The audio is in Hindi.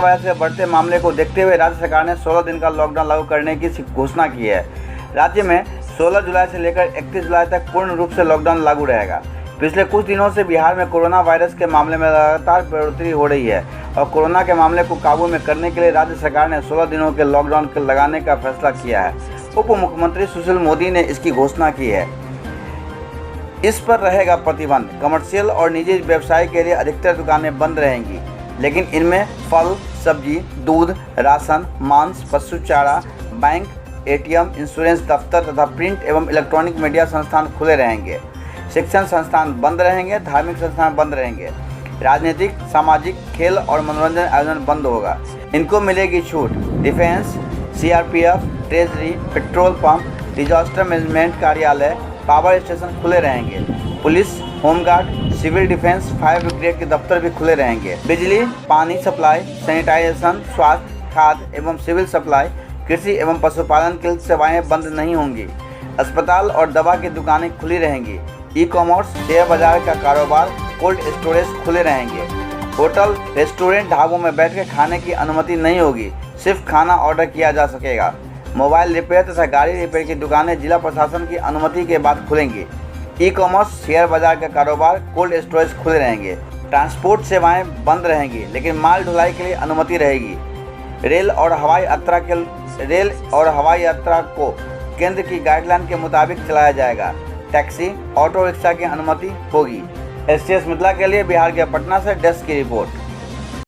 वायरस के बढ़ते मामले को देखते हुए राज्य सरकार ने 16 दिन का लॉकडाउन लागू करने की घोषणा की है। राज्य में 16 जुलाई से लेकर 31 जुलाई तक पूर्ण रूप से लॉकडाउन लागू रहेगा। पिछले कुछ दिनों से बिहार में कोरोना वायरस के मामले में लगातार बढ़ोतरी हो रही है और कोरोना के मामले को काबू में करने के लिए राज्य सरकार ने 16 दिनों के लॉकडाउन लगाने का फैसला किया है। उप मुख्यमंत्री सुशील मोदी ने इसकी घोषणा की है। इस पर रहेगा प्रतिबंध। कमर्शियल और निजी व्यवसाय के लिए अधिकतर दुकानें बंद रहेंगी, लेकिन इनमें फल, सब्जी, दूध, राशन, मांस, पशु चारा, बैंक, एटीएम, इंश्योरेंस दफ्तर तथा प्रिंट एवं इलेक्ट्रॉनिक मीडिया संस्थान खुले रहेंगे। शिक्षण संस्थान बंद रहेंगे। धार्मिक संस्थान बंद रहेंगे। राजनीतिक, सामाजिक, खेल और मनोरंजन आयोजन बंद होगा। इनको मिलेगी छूट। Defence, CRPF, treasury, petrol pump, disaster management कार्यालय, पावर स्टेशन खुले रहेंगे। Police, home guard, civil defence, fire brigade के दफ्तर भी खुले रहेंगे। बिजली, पानी सप्लाई, सैनिटाइजेशन, स्वास्थ्य, खाद्य एवं सिविल सप्लाई, कृषि एवं पशुपालन की सेवाएं बंद नहीं होंगी। अस्पताल और दवा की दुकानें खुली रहेंगी। ई कॉमर्स, शेयर बाजार का कारोबार, कोल्ड स्टोरेज खुले रहेंगे। होटल, रेस्टोरेंट, ढाबों में बैठकर खाने की अनुमति नहीं होगी, सिर्फ खाना ऑर्डर किया जा सकेगा। मोबाइल रिपेयर तथा गाड़ी रिपेयर की दुकानें जिला प्रशासन की अनुमति के बाद खुलेंगी। ई कॉमर्स, शेयर बाजार का कारोबार, कोल्ड स्टोरेज खुले रहेंगे। ट्रांसपोर्ट सेवाएं बंद रहेंगी, लेकिन माल ढुलाई के लिए अनुमति रहेगी। रेल और हवाई यात्रा को केंद्र की गाइडलाइन के मुताबिक चलाया जाएगा। टैक्सी, ऑटो रिक्शा की अनुमति होगी। एसटीएस मिथिला के लिए बिहार के पटना से डेस्क की रिपोर्ट।